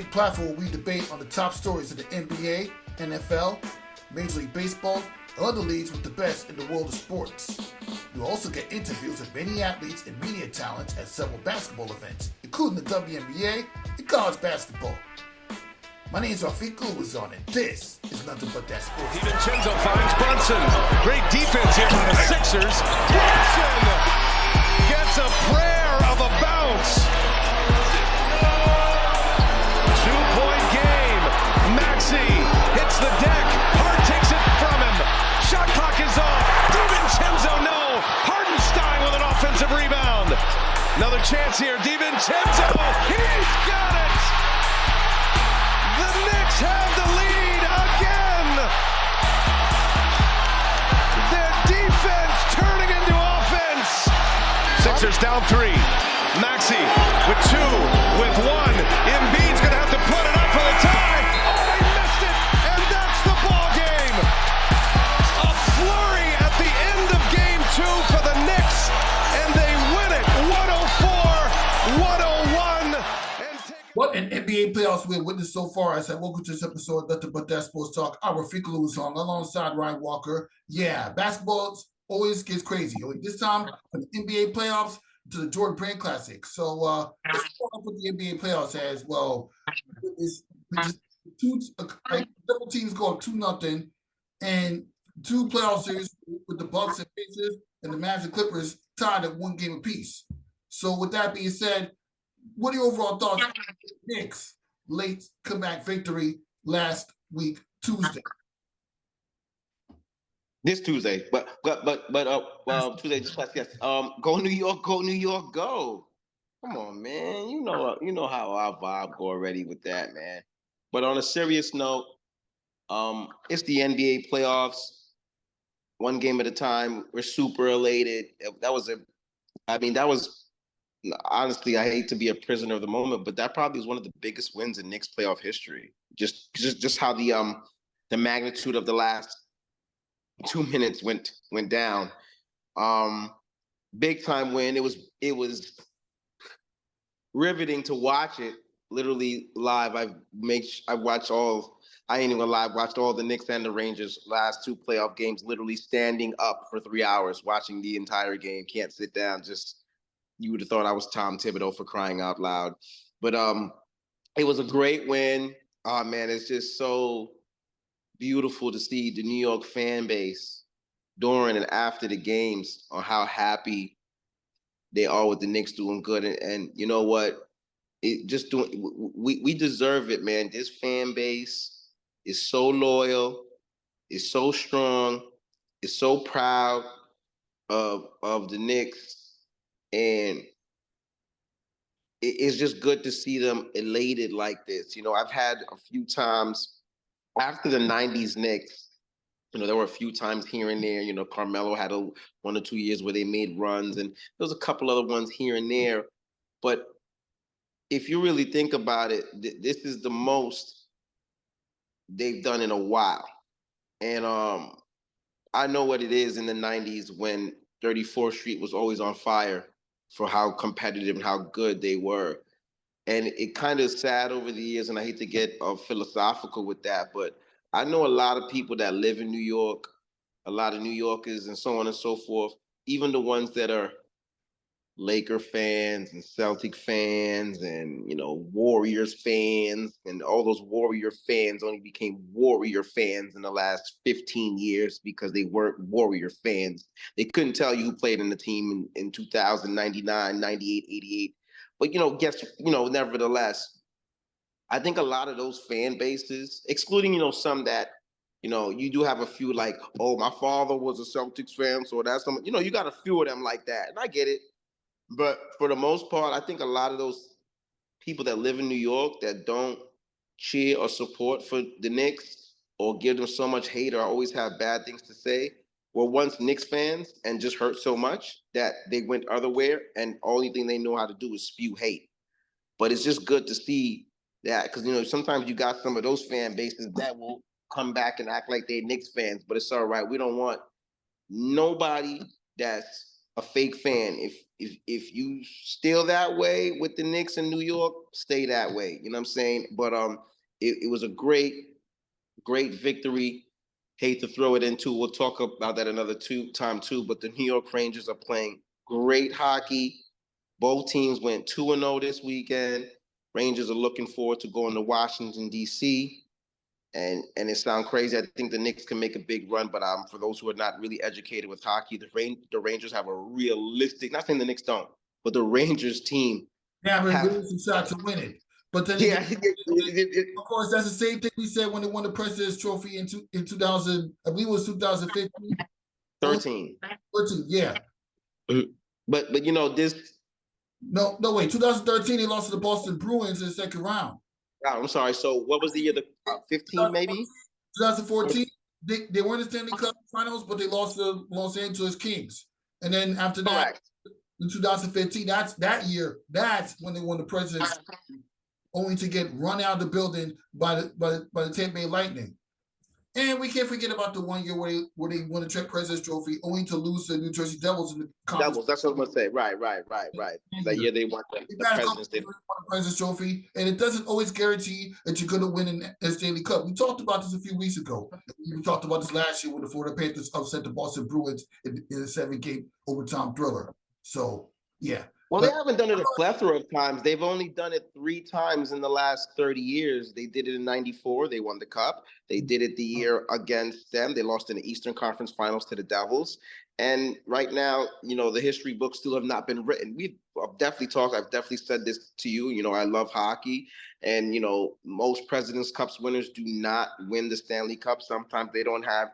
weekly platform where we debate on the top stories of the NBA, NFL, Major League Baseball, and other leagues with the best in the world of sports. You'll also get interviews with many athletes and media talents at several basketball events, including the WNBA and college basketball. My name is Rafique Louison, and this is Nothing But That Sports. DiVincenzo finds Brunson. Great defense here by the Sixers. Brunson gets a prayer of a bounce. 2-point game. Maxey hits the deck. Hart takes it from him. Shot clock is off. DiVincenzo, no. Hartenstein with an offensive rebound. Another chance here. DiVincenzo. He's got it. The Knicks have the lead again. Their defense turning into offense. Sixers down 3. Maxey with 2, with 1. Embiid's going to have to put it up for the tie. Oh, he missed it, and that's the ball game. A flurry at the end of game 2 for the Knicks, and they win it 104-101. What an NBA playoffs we have witnessed so far. I said, welcome to this episode of Nothing But That Sports Talk. I'm Rafique Louison alongside Ryan Walker. Yeah, basketball always gets crazy. This time, from the NBA playoffs to the Jordan Brand Classic. So let's start off with the NBA playoffs as well. It's just double teams go up 2-0, and 2 playoff series with the Bucks and Pacers and the Mavs and Clippers tied at 1 game apiece. So with that being said, what are your overall thoughts on the Knicks' late comeback victory last week, Tuesday? This Tuesday, but Tuesday just past yes. Go New York, go. Come on, man. You know how our vibe go already with that, man. But on a serious note, it's the NBA playoffs, 1 game at a time. We're super elated. That was honestly, I hate to be a prisoner of the moment, but that probably is one of the biggest wins in Knicks playoff history. Just how the magnitude of the last 2 minutes went down. Big time win. It was riveting to watch it literally live. I watched all the Knicks and the Rangers last 2 playoff games, literally standing up for 3 hours, watching the entire game. Can't sit down. You would have thought I was Tom Thibodeau for crying out loud. But it was a great win. Oh, man, it's just so beautiful to see the New York fan base during and after the games on how happy they are with the Knicks doing good. And you know what? We deserve it, man. This fan base is so loyal, is so strong, is so proud of the Knicks. And it's just good to see them elated like this. I've had a few times after the 90s Knicks, there were a few times here and there. Carmelo had 1 or 2 years where they made runs, and there was a couple other ones here and there. But if you really think about it, this is the most they've done in a while. And I know what it is in the 90s when 34th Street was always on fire for how competitive and how good they were. And it kind of sad over the years, and I hate to get philosophical with that, but I know a lot of people that live in New York, a lot of New Yorkers and so on and so forth, even the ones that are Laker fans and Celtic fans and, Warriors fans, and all those Warrior fans only became Warrior fans in the last 15 years because they weren't Warrior fans. They couldn't tell you who played in the team in 2000, 99, 98, 88. But, nevertheless, I think a lot of those fan bases, excluding, some that, you do have a few like, oh, my father was a Celtics fan, so that's some, you got a few of them like that. And I get it. But for the most part, I think a lot of those people that live in New York that don't cheer or support for the Knicks or give them so much hate or always have bad things to say were once Knicks fans and just hurt so much that they went otherwhere, and only thing they know how to do is spew hate. But it's just good to see that, because, sometimes you got some of those fan bases that will come back and act like they're Knicks fans, but it's all right. We don't want nobody that's a fake fan. if you still that way with the Knicks in New York, stay that way. You know what I'm saying? But it was a great victory. Hate to throw it into. We'll talk about that another time too. But the New York Rangers are playing great hockey. Both teams went 2-0 this weekend. Rangers are looking forward to going to Washington, D.C. And it sounds crazy. I think the Knicks can make a big run, but for those who are not really educated with hockey, the Rangers have a realistic, not saying the Knicks don't, but the Rangers team Yeah, I mean, give us a shot to win it. But then yeah, again, of course, that's the same thing we said when they won the President's Trophy in 2000. I believe it was 2015. 13. 13, yeah. But you know this. No, wait. 2013, they lost to the Boston Bruins in the second round. God, I'm sorry. So what was the year? The 15 maybe. 2014. They were in the Stanley Cup Finals, but they lost to Los Angeles Kings. And then after that, Correct. in 2015, that year. That's when they won the President's Trophy, only to get run out of the building by the Tampa Bay Lightning. And we can't forget about the 1 year where they won the President's Trophy, only to lose to the New Jersey Devils in the conference. Devils, that's what I'm gonna say. Right. That year they won the President's Trophy, and it doesn't always guarantee that you're going to win a Stanley Cup. We talked about this a few weeks ago. We talked about this last year when the Florida Panthers upset the Boston Bruins in a 7-game overtime thriller. So, yeah. Well, they haven't done it a plethora of times. They've only done it 3 times in the last 30 years. They did it in 94. They won the Cup. They did it the year against them. They lost in the Eastern Conference Finals to the Devils. And right now, you know, the history books still have not been written. I've definitely said this to you. You know, I love hockey. And, you know, most President's Cups winners do not win the Stanley Cup. Sometimes they don't have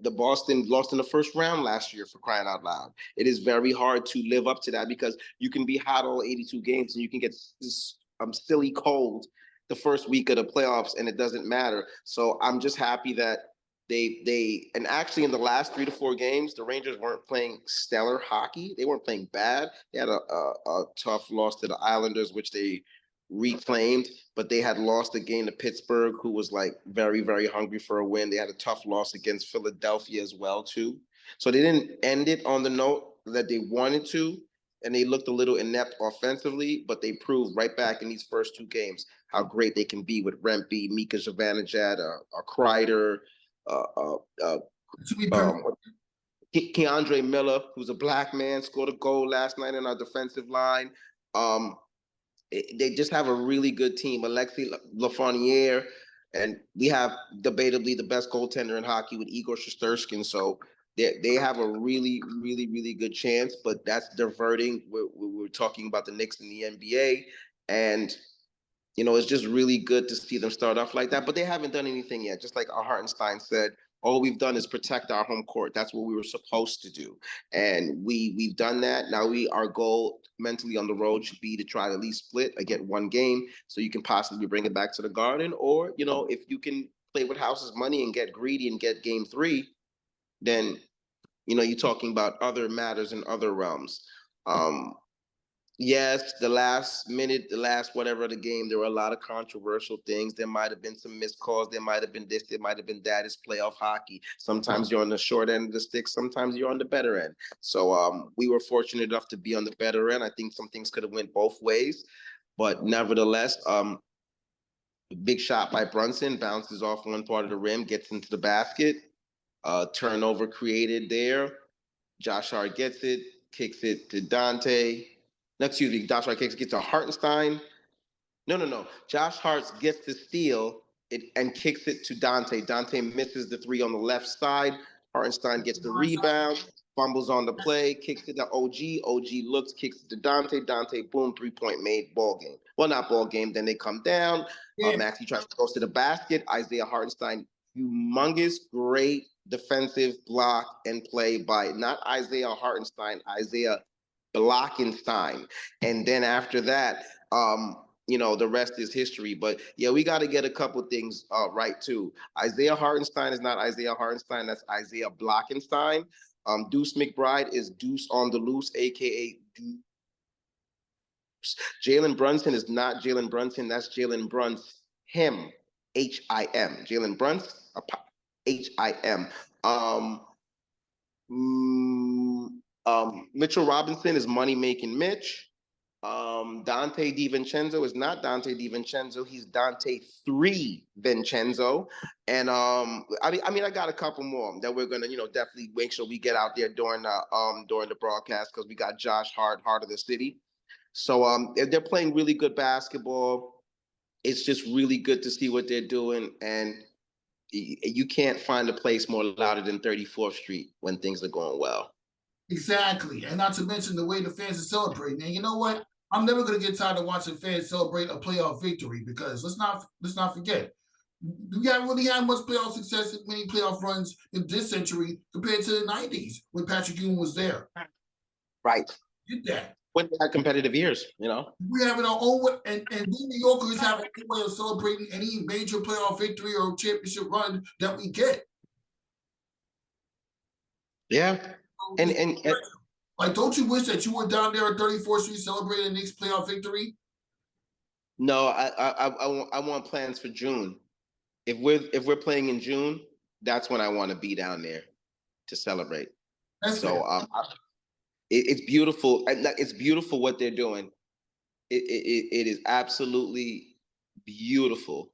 the Boston lost in the first round last year, for crying out loud. It is very hard to live up to that because you can be hot all 82 games and you can get silly cold the first week of the playoffs and it doesn't matter. So I'm just happy that they and actually in the last 3 to 4 games, the Rangers weren't playing stellar hockey. They weren't playing bad. They had a tough loss to the Islanders, which they reclaimed, but they had lost a game to Pittsburgh, who was like very, very hungry for a win. They had a tough loss against Philadelphia as well, too. So they didn't end it on the note that they wanted to, and they looked a little inept offensively, but they proved right back in these first 2 games how great they can be with Rempe, Mika Zibanejad, Kreider, Keandre Miller, who's a black man, scored a goal last night in our defensive line. They just have a really good team. Alexis Lafreniere, and we have debatably the best goaltender in hockey with Igor Shesterkin. So they have a really, really, really good chance, but that's diverting. We're talking about the Knicks in the NBA, and you know, it's just really good to see them start off like that, but they haven't done anything yet. Just like Hartenstein said, all we've done is protect our home court. That's what we were supposed to do. And we've done that. Now our goal mentally on the road should be to try to at least split or get 1 game so you can possibly bring it back to the Garden. Or, you know, if you can play with House's money and get greedy and get game 3, then, you know, you're talking about other matters in other realms. Yes, the last minute, the last whatever of the game, there were a lot of controversial things. There might have been some missed calls. There might have been this. There might have been that. It's playoff hockey. Sometimes you're on the short end of the stick. Sometimes you're on the better end. So we were fortunate enough to be on the better end. I think some things could have went both ways. But nevertheless, big shot by Brunson, bounces off one part of the rim, gets into the basket. Turnover created there. Josh Hart gets it, kicks it to Dante. No, excuse me, Josh Hart gets to Hartenstein. No. Josh Hart gets the steal and kicks it to Dante. Dante misses the 3 on the left side. Hartenstein gets the rebound, fumbles on the play, kicks it to OG. OG looks, kicks it to Dante. Dante, boom, 3-point made, ball game. Well, not ball game. Then they come down. Maxey tries to go to the basket. Isaiah Hartenstein, humongous, great defensive block and play by not Isaiah Hartenstein, Isaiah Blockenstein. And then after that, you know, the rest is history. But yeah, we got to get a couple things right too. Isaiah Hartenstein is not Isaiah Hartenstein. That's Isaiah Blockenstein. Deuce McBride is Deuce on the loose, aka Deuce. Jalen Brunson is not Jalen Brunson. That's Jalen Brunson, him, H-I-M. Jalen Brunson, H-I-M. Mitchell Robinson is money making Mitch. Dante DiVincenzo is not Dante DiVincenzo. He's Dante 3 Vincenzo. And I got a couple more that we're gonna, definitely make sure we get out there during the broadcast, because we got Josh Hart of the city. So they're playing really good basketball. It's just really good to see what they're doing, and you can't find a place more louder than 34th Street when things are going well. Exactly. And not to mention the way the fans are celebrating. And you know what? I'm never going to get tired of watching fans celebrate a playoff victory, because let's not forget, we haven't really had much playoff success in many playoff runs in this century compared to the 90s when Patrick Ewing was there. Right. Get that. When they had competitive years, We have our own way, and we New Yorkers have a way of celebrating any major playoff victory or championship run that we get. Yeah. And like, don't you wish that you were down there at 34th Street celebrating the Knicks playoff victory? No, I want plans for June. If we're playing in June, that's when I want to be down there to celebrate. That's so it's beautiful. It's beautiful what they're doing. It is absolutely beautiful.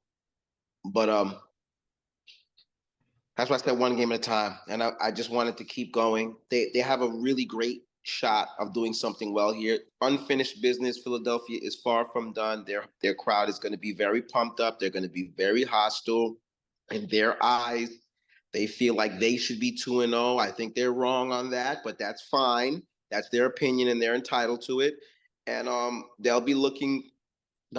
But that's why I said one game at a time, and I just wanted to keep going. They have a really great shot of doing something well here. Unfinished business. Philadelphia is far from done. Their crowd is going to be very pumped up. They're going to be very hostile. In their eyes, they feel like they should be 2-0. I think they're wrong on that, but that's fine. That's their opinion, and they're entitled to it. And they'll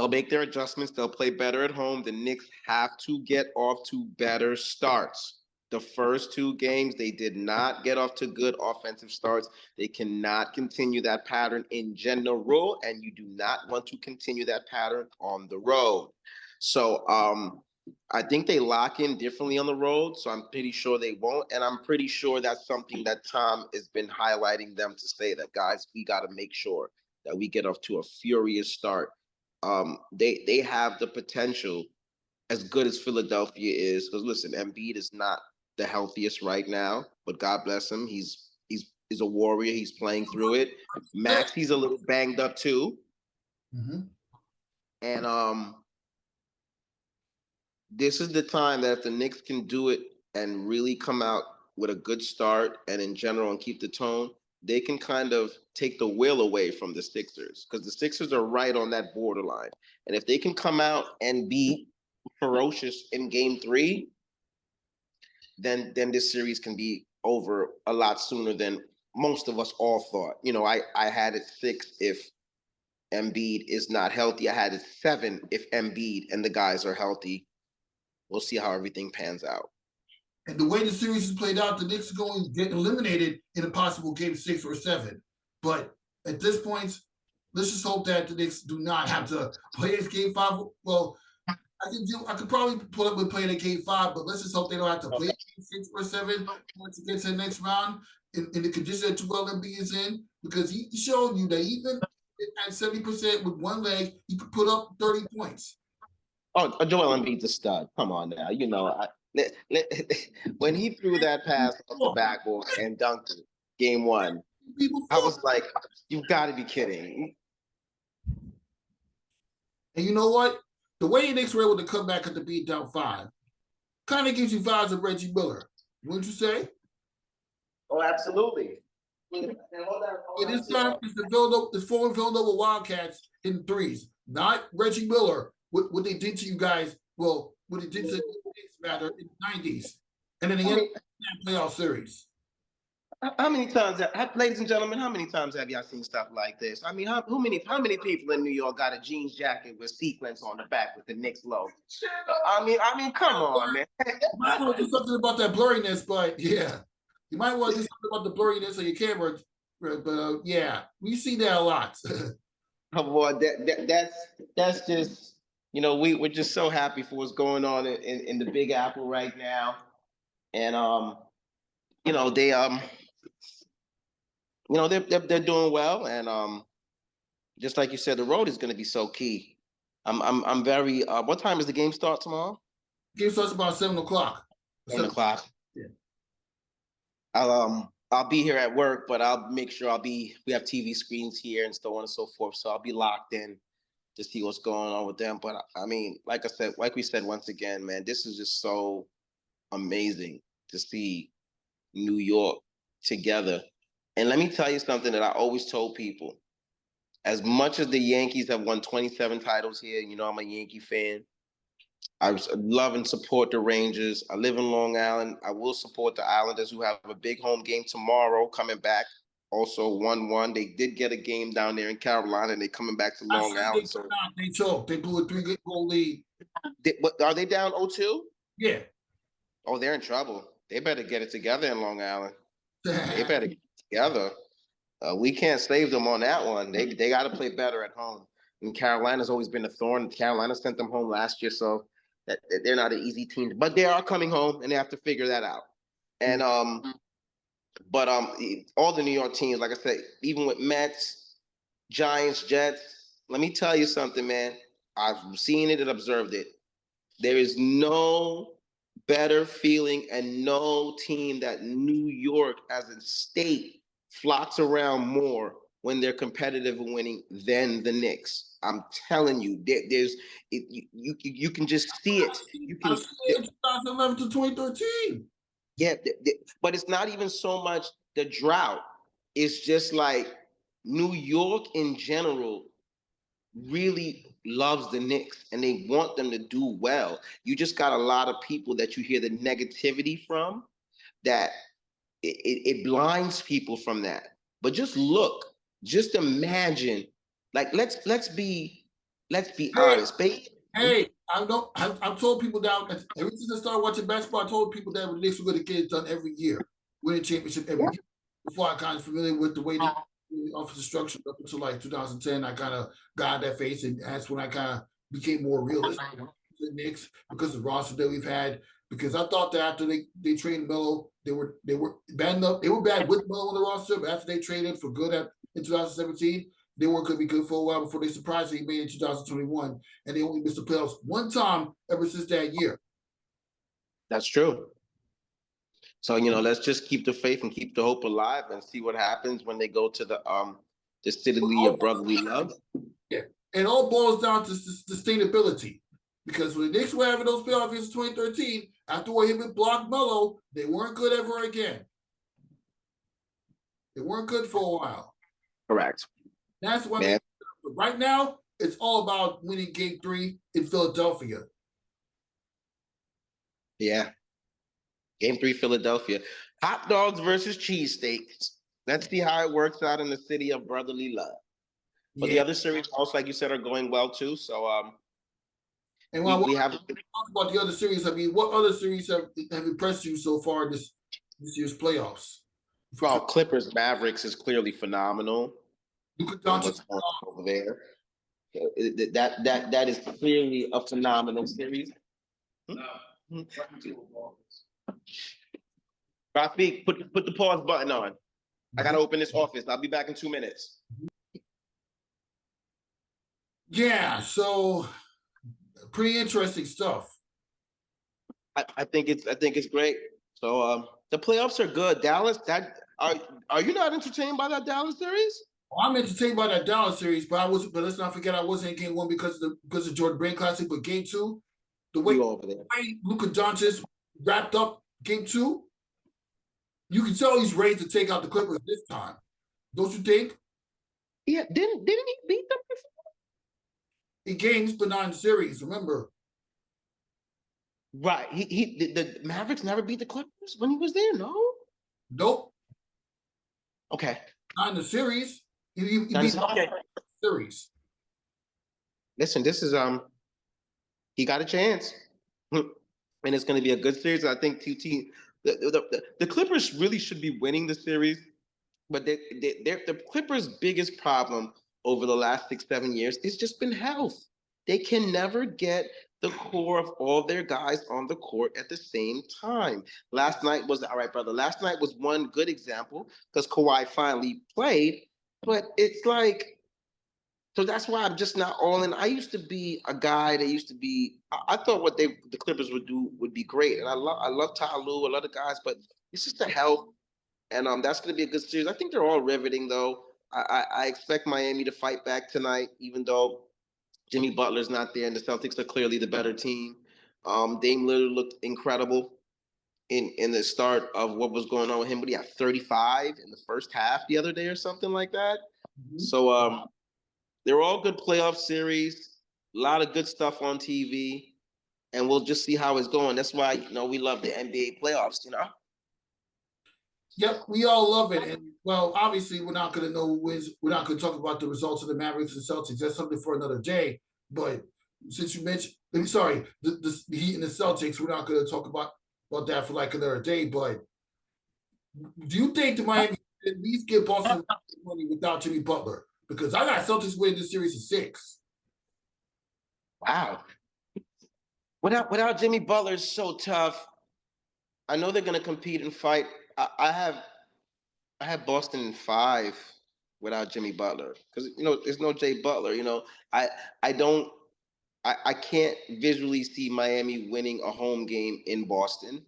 make their adjustments. They'll play better at home. The Knicks have to get off to better starts. The first 2 games, they did not get off to good offensive starts. They cannot continue that pattern in general, and you do not want to continue that pattern on the road. So I think they lock in differently on the road, so I'm pretty sure they won't. And I'm pretty sure that's something that Tom has been highlighting them to say, that, guys, we got to make sure that we get off to a furious start. They have the potential, as good as Philadelphia is, because listen, Embiid is not the healthiest right now, but God bless him. He's a warrior. He's playing through it. Maxi's a little banged up too. Mm-hmm. And this is the time that if the Knicks can do it and really come out with a good start and in general and keep the tone, they can kind of take the will away from the Sixers, because the Sixers are right on that borderline. And if they can come out and be ferocious in game 3, then this series can be over a lot sooner than most of us all thought. I had it 6 if Embiid is not healthy. I had it 7 if Embiid and the guys are healthy. We'll see how everything pans out. And the way the series is played out, the Knicks are going to get eliminated in a possible game 6 or 7. But at this point, let's just hope that the Knicks do not have to play this game 5. Well, I could probably put up with playing a game 5, but let's just hope they don't have to play game 6 or 7 once it gets to the next round in the condition that Joel Embiid is in, because he showed you that even at 70% with one leg, he could put up 30 points. Oh, Joel Embiid's a stud. Come on now. When he threw that pass off the backboard and dunked it, game 1, I was like, you've got to be kidding. And you know what? The way the Knicks were able to come back at the beat down 5 kind of gives you vibes of Reggie Miller. Wouldn't you say? Oh, absolutely. And this time, it's former Villanova Wildcats in threes, not Reggie Miller. What they did to you guys, what they did to the Knicks matter in the 90s. And then the end of that playoff series. How many times, ladies and gentlemen, how many times have y'all seen stuff like this? I mean, how many people in New York got a jeans jacket with sequins on the back with the Knicks logo? I mean, come on, man. You might want to do something about that blurriness, but yeah. You might want to do something about the blurriness of your camera, but yeah, we see that a lot. Oh boy, that's just, we're just so happy for what's going on in the Big Apple right now, and they're doing well, and just like you said, the road is going to be so key. I'm very. What time does the game start tomorrow? Game starts about 7 o'clock. 7 o'clock. Yeah. I'll I'll be here at work, but I'll make sure we have TV screens here and so on and so forth. So I'll be locked in to see what's going on with them. But I mean, like I said, like we said once again, man, this is just so amazing to see New York together. And let me tell you something that I always told people. As much as the Yankees have won 27 titles here, you know I'm a Yankee fan. I love and support the Rangers. I live in Long Island. I will support the Islanders, who have a big home game tomorrow coming back. Also 1-1. They did get a game down there in Carolina, and they're coming back to Long Island. So They choked. They blew a 3-goal lead. Are they down 0-2? Yeah. Oh, they're in trouble. They better get it together in Long Island. They better get it together. We can't save them on that one. They got to play better at home. And Carolina's always been a thorn. Carolina sent them home last year, so that they're not an easy team. But they are coming home, and they have to figure that out. And but all the New York teams, like I said, even with Mets, Giants, Jets. Let me tell you something, man. I've seen it and observed it. There is no better feeling and no team that New York as a state flocks around more when they're competitive and winning than the Knicks. I'm telling you, you can just see it. You can. 2011 to 2013. Yeah, but it's not even so much the drought. It's just like New York in general really loves the Knicks and they want them to do well. You just got a lot of people that you hear the negativity from that it blinds people from that. But just look, just imagine, like let's be honest, baby. Hey, I've told people down ever since I started watching basketball. I told people that the Knicks were going to get it done every year, win a championship every year. Before I kind of familiar with the way the offensive structure up until like 2010, I kind of got that face, and that's when I kind of became more realistic with the Knicks because of the roster that we've had. Because I thought that after they traded Melo, they were bad enough. They were bad with Melo on the roster, but after they traded for good in 2017, they weren't going to be good for a while before they surprisingly made it in 2021, and they only missed the playoffs one time ever since that year. That's true. So let's just keep the faith and keep the hope alive and see what happens when they go to the city of brotherly love. Yeah, it all boils down to sustainability. Because when the Knicks were having those playoff years in 2013, after what him and blocked Melo, they weren't good ever again. They weren't good for a while. Correct. That's why right now it's all about winning Game 3 in Philadelphia. Yeah. Game 3, Philadelphia. Hot dogs versus cheesesteaks. Let's see how it works out in the city of brotherly love. But the other series also, like you said, are going well too. So and while we have talk about the other series, I mean, what other series have impressed you so far this year's playoffs? Well, Clippers Mavericks is clearly phenomenal. Luka Doncic over there. That is clearly a phenomenal series. Rafique, put the pause button on. I gotta open this office. I'll be back in 2 minutes. Yeah, so pretty interesting stuff. I think it's great. So the playoffs are good. Dallas, are you not entertained by that Dallas series? Well, I'm entertained by that Dallas series, but let's not forget I wasn't in Game 1 because of Jordan Brand Classic, but Game 2, the way Luka Doncic wrapped up Game 2, you can tell he's ready to take out the Clippers this time. Don't you think? Yeah, didn't he beat them before? In games, but not in the series, remember. Right. The Mavericks never beat the Clippers when he was there, no? Nope. Okay. Not in the series. He beat the series. Listen, this is he got a chance. And it's gonna be a good series. I think the Clippers really should be winning the series, but the Clippers' biggest problem over the last 6-7 years has just been health. They can never get the core of all their guys on the court at the same time. Last night was one good example because Kawhi finally played, but it's like, so that's why I'm just not all in. I used to be a guy that I thought what the Clippers would do would be great. And I love Ty Lue, a lot of guys, but it's just the health. And that's going to be a good series. I think they're all riveting, though. I expect Miami to fight back tonight, even though Jimmy Butler's not there, and the Celtics are clearly the better team. Dame Lillard looked incredible in the start of what was going on with him. But he had 35 in the first half the other day or something like that. Mm-hmm. So they're all good playoff series. A lot of good stuff on TV, and we'll just see how it's going. That's why we love the NBA playoffs. Yep, we all love it. And well, obviously, we're not going to know wins. We're not going to talk about the results of the Mavericks and Celtics. That's something for another day. But since you mentioned, the Heat and the Celtics, we're not going to talk about that for like another day. But do you think the Miami at least get Boston money without Jimmy Butler? Because I got Celtics winning this series in 6. Wow. Without Jimmy Butler, it's so tough. I know they're going to compete and fight. I have Boston in 5 without Jimmy Butler because there's no Jay Butler. I can't visually see Miami winning a home game in Boston.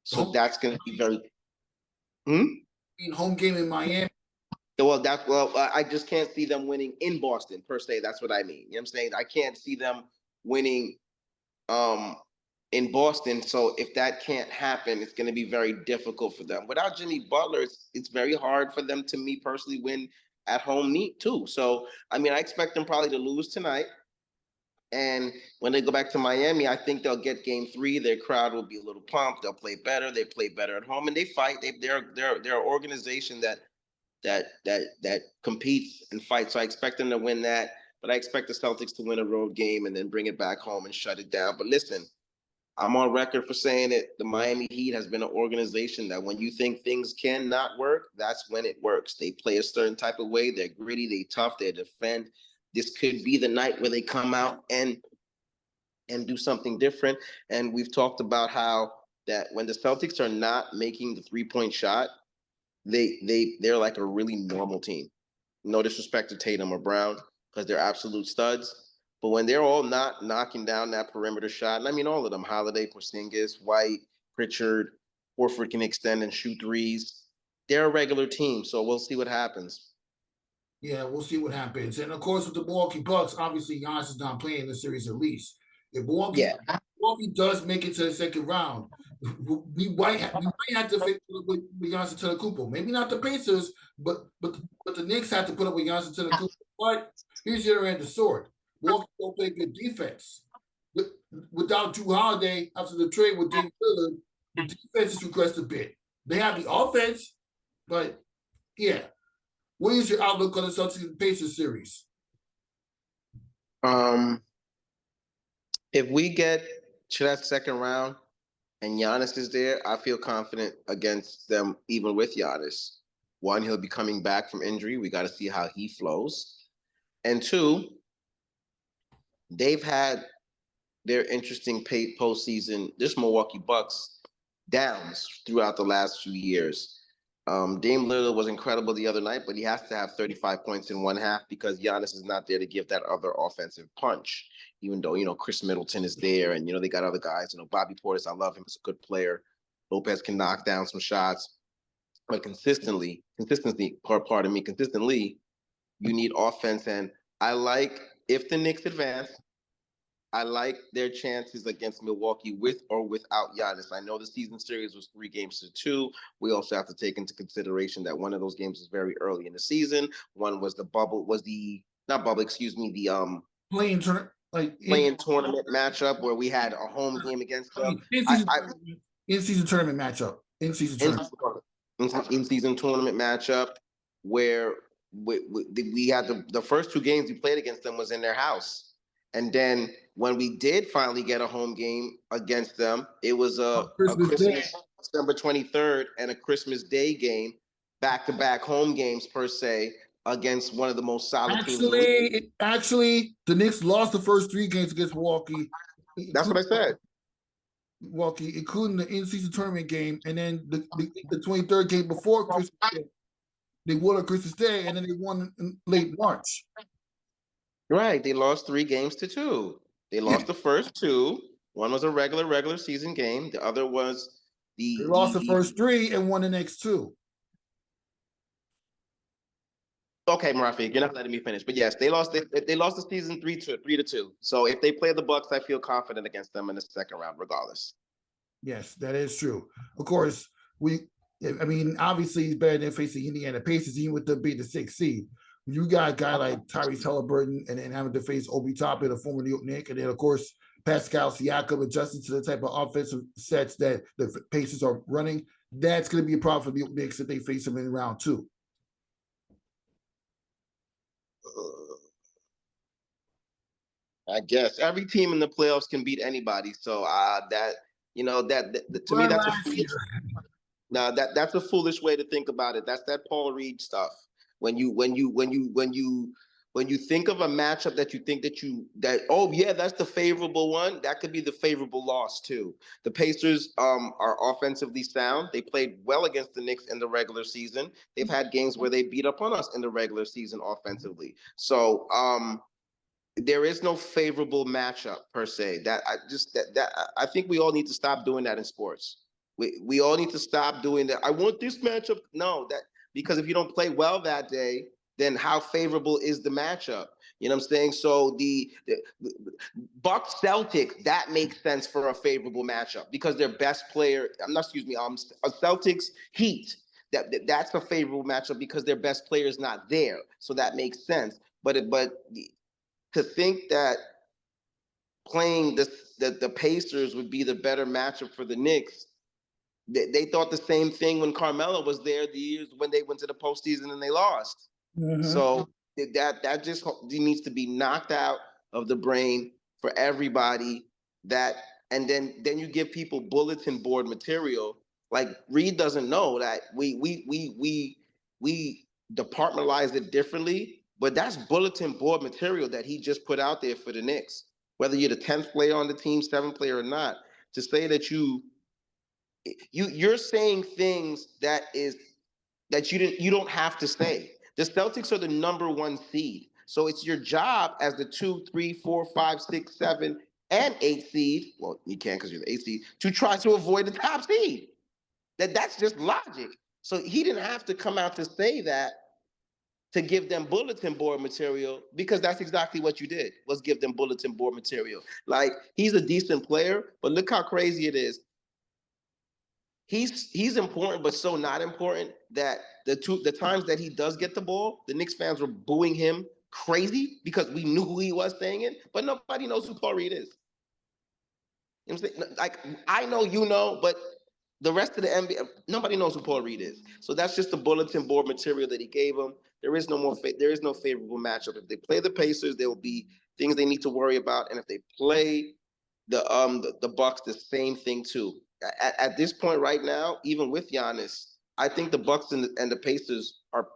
So that's going to be very. Home game in Miami. Well, I just can't see them winning in Boston per se. That's what I mean. You know what I'm saying? I can't see them winning in Boston. So if that can't happen, it's going to be very difficult for them. Without Jimmy Butler, it's very hard for them to, me personally, win at home neat too. So, I expect them probably to lose tonight. And when they go back to Miami, I think they'll get game 3. Their crowd will be a little pumped. They'll play better. They play better at home, and they fight. They're an organization that competes and fights. So I expect them to win that. But I expect the Celtics to win a road game and then bring it back home and shut it down. But listen, I'm on record for saying it. The Miami Heat has been an organization that when you think things cannot work, that's when it works. They play a certain type of way. They're gritty. They tough. They defend. This could be the night where they come out and do something different. And we've talked about how that when the Celtics are not making the 3-point shot, they're like a really normal team. No disrespect to Tatum or Brown because they're absolute studs. But when they're all not knocking down that perimeter shot, and all of them, Holiday, Porzingis, White, Pritchard, Horford can extend and shoot threes. They're a regular team, so we'll see what happens. Yeah, we'll see what happens. And of course, with the Milwaukee Bucks, obviously Giannis is not playing the series at least. If Milwaukee does make it to the second round, we might have to face with Giannis Antetokounmpo. Maybe not the Pacers, but the Knicks have to put up with Giannis Antetokounmpo. But here's the other end of the sword. Milwaukee don't play good defense. Without Drew Holiday after the trade with Dame Lillard, the defense has regressed a bit. They have the offense, but yeah. What is your outlook on the Celtics and Pacers series? If we get to that second round and Giannis is there, I feel confident against them, even with Giannis. 1, he'll be coming back from injury. We got to see how he flows. And 2, they've had their interesting postseason, this Milwaukee Bucks, downs throughout the last few years. Dame Lillard was incredible the other night, but he has to have 35 points in one half because Giannis is not there to give that other offensive punch. Even though, Chris Middleton is there and, they got other guys. Bobby Portis, I love him. He's a good player. Lopez can knock down some shots. But consistently, you need offense. And I like, if the Knicks advance, I like their chances against Milwaukee with or without Giannis. I know the season series was 3-2. We also have to take into consideration that one of those games was very early in the season. One was the play-in tournament matchup where we had a home game against them. In-season tournament matchup. In-season tournament matchup where we had the first 2 games we played against them was in their house. And then when we did finally get a home game against them, it was a Christmas December 23rd and a Christmas Day game, back-to-back home games per se, against one of the most solid teams. Actually, the Knicks lost the first 3 games against Milwaukee. That's what I said. Milwaukee, including the in-season tournament game, and then the 23rd game before Christmas Day. They won on Christmas Day, and then they won in late March. Right. They lost 3 games to 2. They lost the first 2. One was a regular season game. The other was They lost the first 3 and won the next 2. Okay, Rafique, you're not letting me finish. But yes, they lost the season 3-2. So if they play the Bucks, I feel confident against them in the second round, regardless. Yes, that is true. Of course, obviously he's better than facing Indiana Pacers, even with them being the 6th seed. You got a guy like Tyrese Halliburton and then having to face Obi Toppin, a former New York Knick, and then of course Pascal Siakam adjusting to the type of offensive sets that the Pacers are running. That's going to be a problem for the New York Knicks if they face them in round 2. I guess every team in the playoffs can beat anybody. So to me that's a foolish way to think about it. That's that Paul Reed stuff. When you think of a matchup that you think that's the favorable one, that could be the favorable loss too. The Pacers are offensively sound. They played well against the Knicks in the regular season. They've had games where they beat up on us in the regular season offensively. So there is no favorable matchup per se. I think we all need to stop doing that in sports. We all need to stop doing that. I want this matchup. No, because if you don't play well that day, then how favorable is the matchup? You know what I'm saying? So the Bucks Celtics, that makes sense for a favorable matchup because their best player, a Celtics Heat, that's a favorable matchup because their best player is not there. So that makes sense. But to think that playing the Pacers would be the better matchup for the Knicks, they thought the same thing when Carmelo was there the years when they went to the postseason and they lost. Mm-hmm. So that just needs to be knocked out of the brain for everybody. And then you give people bulletin board material. Like Reed doesn't know that we departmentalize it differently. But that's bulletin board material that he just put out there for the Knicks. Whether you're the 10th player on the team, 7th player or not, to say that you're saying things that you don't have to say. The Celtics are the number 1 seed. So it's your job as the 2, 3, 4, 5, 6, 7, and 8 seed. Well, you can't because you're the 8 seed, to try to avoid the top seed. That's just logic. So he didn't have to come out to say that, to give them bulletin board material, because that's exactly what you did, was give them bulletin board material. Like, he's a decent player, but look how crazy it is. He's important, but so not important that the times that he does get the ball, the Knicks fans were booing him crazy because we knew who he was saying it, but nobody knows who Paul Reed is. You know what I'm saying? Like, I know, but the rest of the NBA, nobody knows who Paul Reed is. So that's just the bulletin board material that he gave them. There is no favorable matchup. If they play the Pacers, there will be things they need to worry about, and if they play the Bucks, the same thing too. At this point right now, even with Giannis, I think the Bucks and the Pacers are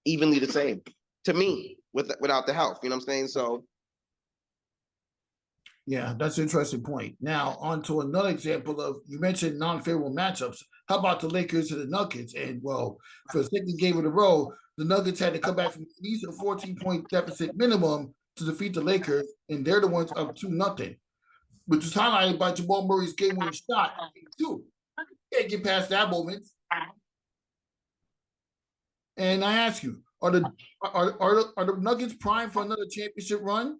evenly the same to me without the health. You know what I'm saying? So. Yeah, that's an interesting point. Now, on to another example of, you mentioned non-favorable matchups. How about the Lakers and the Nuggets? And, well, for the second game in a row, the Nuggets had to come back from at least a 14-point deficit minimum to defeat the Lakers, and they're the ones up 2-0, which was highlighted by Jamal Murray's game-winning shot in game 2. Can't get past that moment. And I ask you, are the Nuggets primed for another championship run?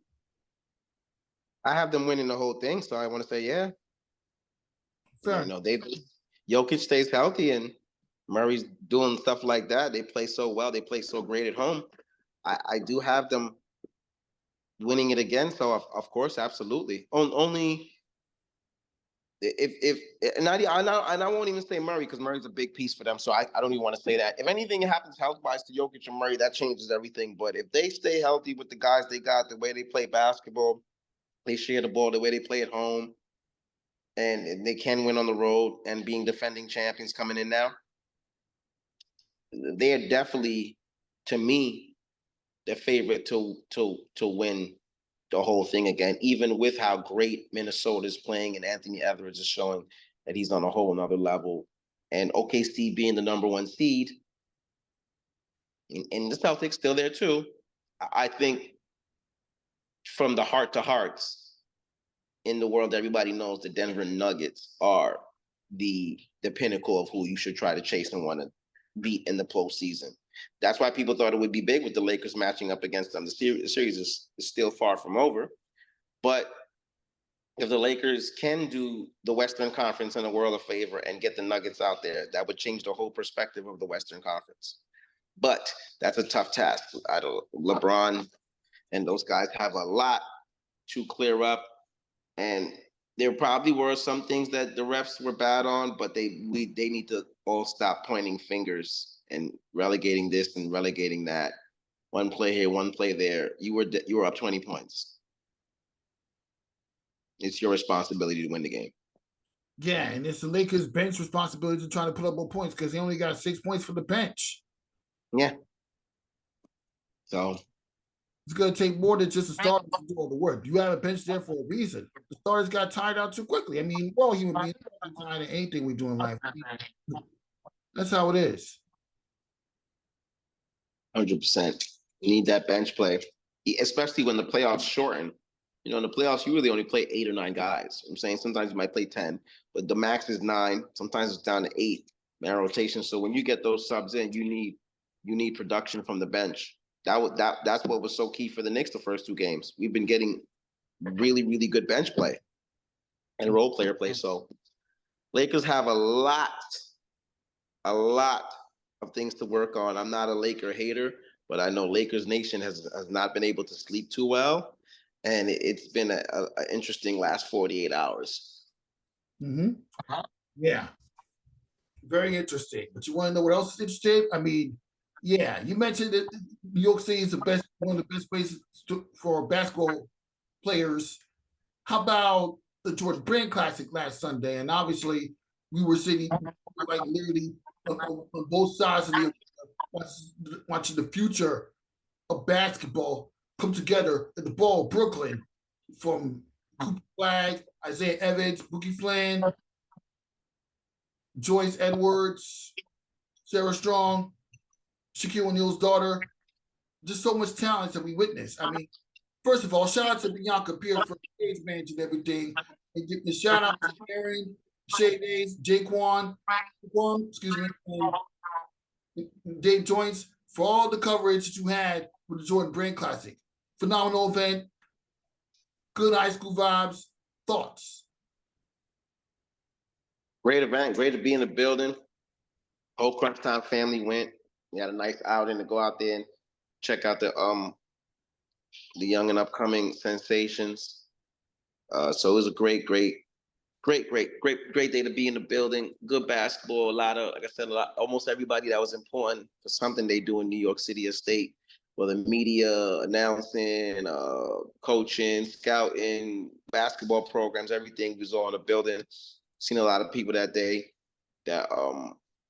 I have them winning the whole thing, so I want to say, yeah. Fair. Jokic stays healthy and Murray's doing stuff like that. They play so well. They play so great at home. I do have them winning it again. So of course, absolutely. Only and I won't even say Murray because Murray's a big piece for them. So I don't even want to say that. If anything happens health-wise to Jokic and Murray, that changes everything. But if they stay healthy with the guys they got, the way they play basketball, they share the ball, the way they play at home, and they can win on the road, and being defending champions coming in now, they are definitely, to me, the favorite to win the whole thing again, even with how great Minnesota is playing and Anthony Edwards is showing that he's on a whole another level. And OKC being the number 1 seed, and the Celtics still there too. I think from the heart to hearts, in the world, everybody knows the Denver Nuggets are the pinnacle of who you should try to chase and want to beat in the postseason. That's why people thought it would be big with the Lakers matching up against them. The series is still far from over, but if the Lakers can do the Western Conference in a world of favor and get the Nuggets out there, that would change the whole perspective of the Western Conference. But that's a tough task. LeBron and those guys have a lot to clear up, and there probably were some things that the refs were bad on, but they need to all stop pointing fingers and relegating this and relegating that. One play here, one play there. You were up 20 points. It's your responsibility to win the game. Yeah, and it's the Lakers' bench responsibility to try to put up more points because they only got 6 points for the bench. Yeah. So it's going to take more than just the starters to do all the work. You have a bench there for a reason. The starters got tired out too quickly. I mean, we're all human beings. We're tired of anything we do in life. That's how it is. 100%. You need that bench play, especially when the playoffs shorten. You know, in the playoffs, you really only play 8 or 9 guys. I'm saying sometimes you might play 10, but the max is 9. Sometimes it's down to 8 man rotation. So when you get those subs in, you need production from the bench. That's what was so key for the Knicks the first 2 games. We've been getting really, really good bench play and role player play. So Lakers have a lot of things to work on. I'm not a Laker hater, but I know Lakers Nation has not been able to sleep too well. And it's been an interesting last 48 hours. Mm-hmm. Yeah. Very interesting. But you want to know what else is interesting? I mean, yeah, you mentioned that New York City is one of the best places for basketball players. How about the Jordan Brand Classic last Sunday? And obviously, we were sitting like literally on both sides of the watching the future of basketball come together at the Ball of Brooklyn, from Cooper Flag, Isaiah Evans, Boogie Flan, Joyce Edwards, Sarah Strong, Shaquille O'Neal's daughter. Just so much talent that we witnessed. I mean, first of all, shout out to Bianca Pierre for the stage manager and everything. And give a shout out to Aaron, Shay Days, Jaquan, and Dave Joints for all the coverage that you had with the Jordan Brand Classic. Phenomenal event, good high school vibes. Thoughts? Great event, great to be in the building. Whole Crunch Time family went. We had a nice outing to go out there and check out the young and upcoming sensations. So it was a great day to be in the building. Good basketball. Like I said, almost everybody that was important for something they do in New York City or state, whether media, announcing, coaching, scouting, basketball programs, everything was all in the building. Seen a lot of people that day that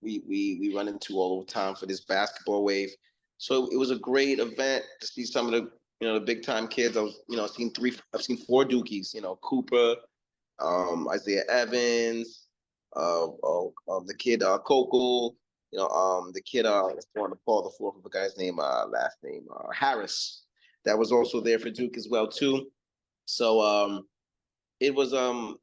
we run into all the time for this basketball wave. So it was a great event to see some of the the big time kids. I've seen 4 Dookies. Cooper, Isaiah Evans, the kid Coco. The kid what's on the Paul the fourth of the guy's name, last name Harris. That was also there for Duke as well too. So it was a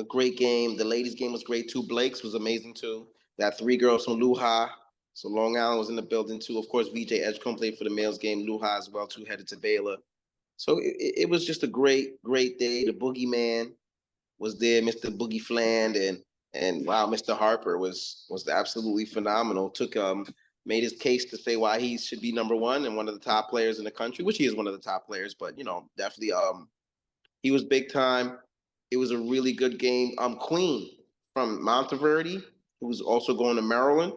great game. The ladies' game was great too. Blake's was amazing too. That 3 girls from Luha. So Long Island was in the building too. Of course, VJ Edgecombe played for the males game. Luha as well too, headed to Baylor. So it was just a great day. The Boogeyman was there, Mr. Boogie Fland, and wow, Mr. Harper was absolutely phenomenal. Made his case to say why he should be number 1 and one of the top players in the country, which he is one of the top players. But definitely, he was big time. It was a really good game. Queen from Monteverde, who was also going to Maryland.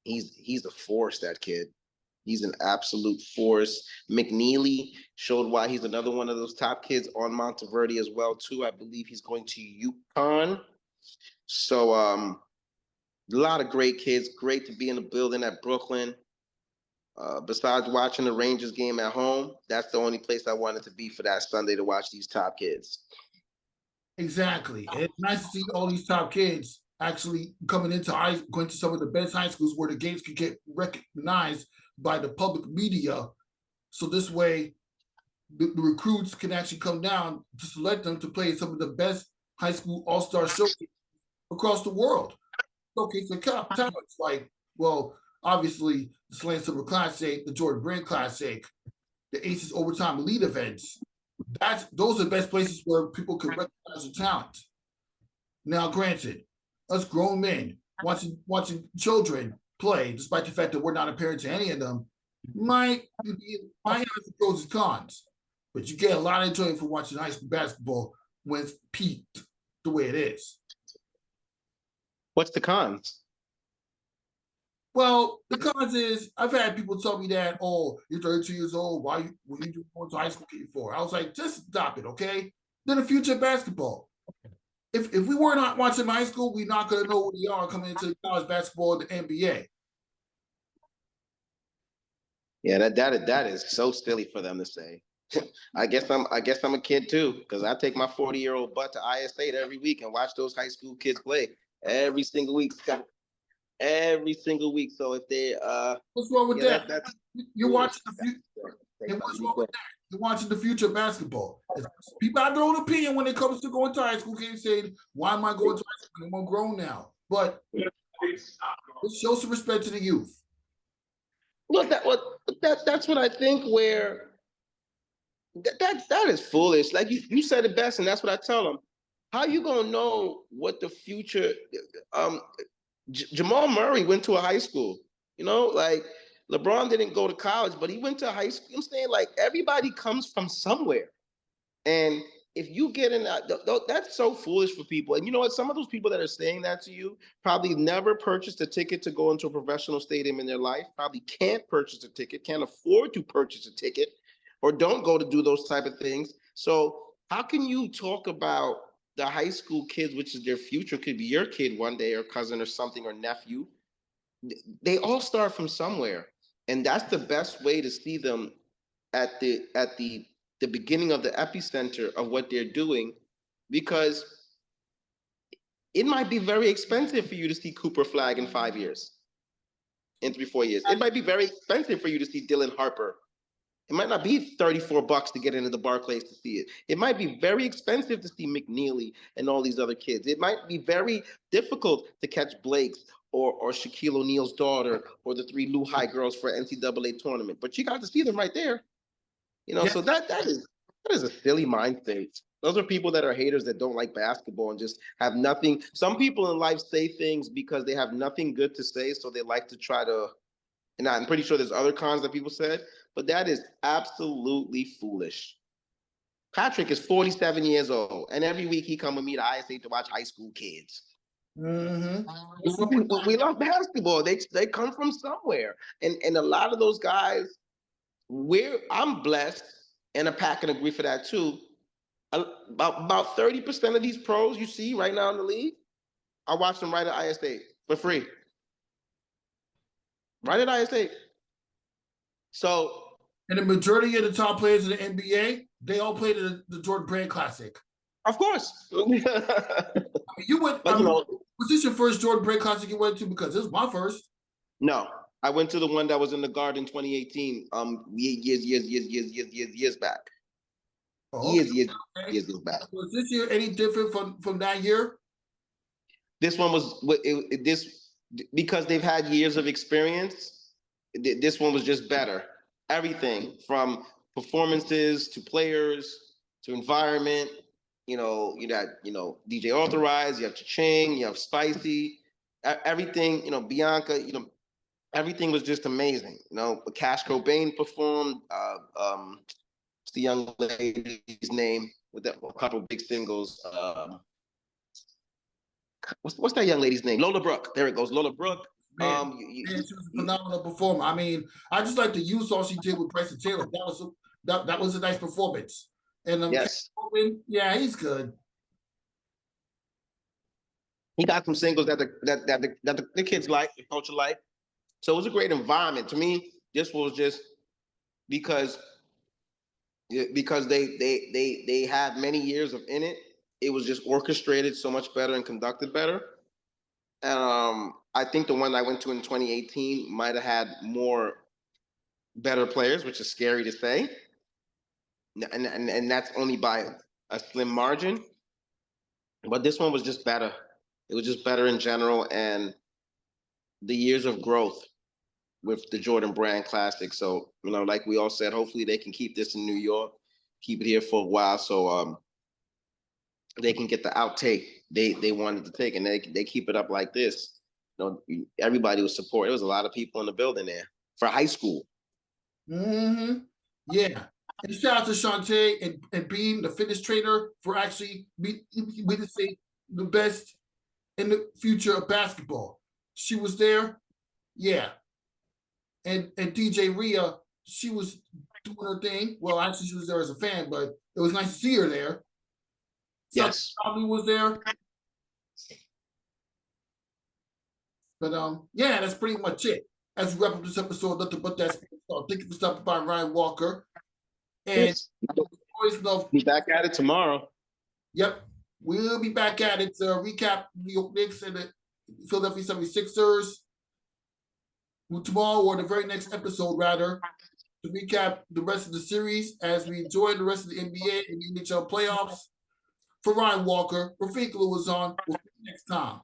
He's a force, that kid. He's an absolute force. McNeely showed why he's another one of those top kids on Monteverde as well too. I believe he's going to UConn. So a lot of great kids. Great to be in the building at Brooklyn. Besides watching the Rangers game at home, that's the only place I wanted to be for that Sunday to watch these top kids. Exactly. And it's nice to see all these top kids actually going to some of the best high schools where the games can get recognized by the public media. So this way, the recruits can actually come down to select them to play some of the best high school all-star showcases across the world. Showcase their talents. Like, well, obviously the Slam Silver Classic, the Jordan Brand Classic, the Aces Overtime Elite events. Those are the best places where people can recognize their talent. Now, granted, us grown men watching children play, despite the fact that we're not a parent to any of them, might have some pros and cons. But you get a lot of enjoyment from watching high school basketball when it's peaked the way it is. What's the cons? Well, the cons is I've had people tell me that, oh, you're 32 years old. Why were you going to high school for? I was like, just stop it, okay? Then the future of basketball. If we were not watching high school, we're not going to know who they are coming into college basketball and the NBA. Yeah, that is so silly for them to say. I guess I'm a kid too, because I take my 40-year-old butt to IS8 every week and watch those high school kids play every single week, Scott. Every single week. So if they what's wrong with that? You're watching the future. What's wrong with that? You're watching the future of basketball. People have their own opinion when it comes to going to high school. Can't say, why am I going to high school? I'm more grown now. But let's show some respect to the youth. Well, that's what I think. Where that is foolish. Like you said it best, and that's what I tell them. How you gonna know what the future? Jamal Murray went to a high school. You know, like LeBron didn't go to college, but he went to high school. I'm saying, like, everybody comes from somewhere, and if you get in that, that's so foolish for people. And you know what? Some of those people that are saying that to you probably never purchased a ticket to go into a professional stadium in their life, probably can't purchase a ticket, can't afford to purchase a ticket, or don't go to do those type of things. So how can you talk about the high school kids, which is their future, could be your kid one day, or cousin or something, or nephew? They all start from somewhere. And that's the best way to see them at the beginning of the epicenter of what they're doing, because it might be very expensive for you to see Cooper Flag in 5 years, in 3-4 years. It might be very expensive for you to see Dylan Harper. It might not be $34 to get into the Barclays to see it. It might be very expensive to see McNeely and all these other kids. It might be very difficult to catch Blake's or Shaquille O'Neal's daughter or the 3 Lehigh girls for an NCAA tournament. But you got to see them right there. You know, so that is a silly mind state. Those are people that are haters that don't like basketball and just have nothing. Some people in life say things because they have nothing good to say, so they like to try to. And I'm pretty sure there's other cons that people said, but that is absolutely foolish. Patrick is 47 years old, and every week he come with me to ISA to watch high school kids. Mm-hmm. We love basketball. They come from somewhere, and a lot of those guys. I'm blessed, and a pack can agree for that too. About 30% of these pros you see right now in the league, I watch them right at ISA for free. Right at ISA. So, and the majority of the top players in the NBA, they all played in the Jordan Brand Classic. Of course. You went. Was this your first Jordan Brand Classic you went to? Because this is my first. No, I went to the one that was in the Garden 2018. Years back. Oh, okay. Years back. Was this year any different from that year? This one was because they've had years of experience. This one was just better. Everything from performances to players to environment. You got DJ Authorized, you have Cha-Ching, you have Spicy, everything. Bianca. Everything was just amazing. Cash Cobain performed. What's the young lady's name with a couple of big singles? What's that young lady's name? Lola Brooke. There it goes, Lola Brooke. Man, she was a phenomenal performer. I mean, I just like the use all she did with Bryson Taylor. That was a nice performance. And yes, yeah, he's good. He got some singles that the kids like, the culture like. So it was a great environment. To me, this was just because they had many years of in it. It was just orchestrated so much better and conducted better. And I think the one I went to in 2018 might have had more better players, which is scary to say. And that's only by a slim margin. But this one was just better. It was just better in general, and the years of growth with the Jordan Brand Classic. So, like we all said, hopefully they can keep this in New York, keep it here for a while, so they can get the outtake they wanted to take, and they keep it up like this. Everybody was supporting. There was a lot of people in the building there for high school. Mm-hmm. Yeah. And shout out to Shantae and Beam, the fitness trainer, for actually we say the best in the future of basketball. She was there. Yeah. And DJ Rhea, she was doing her thing. Well, actually, she was there as a fan, but it was nice to see her there. Yes. Tommy was there. But yeah, that's pretty much it. As we wrap up this episode, nothing but that. Thank you for stopping by, Ryan Walker. And Yes. always love. Be back at it tomorrow. Yep. We'll be back at it to recap New York Knicks and the Philadelphia 76ers tomorrow, or the very next episode, rather, to recap the rest of the series as we enjoy the rest of the NBA and the NHL playoffs. For Ryan Walker, Rafique Louison, we'll see you next time.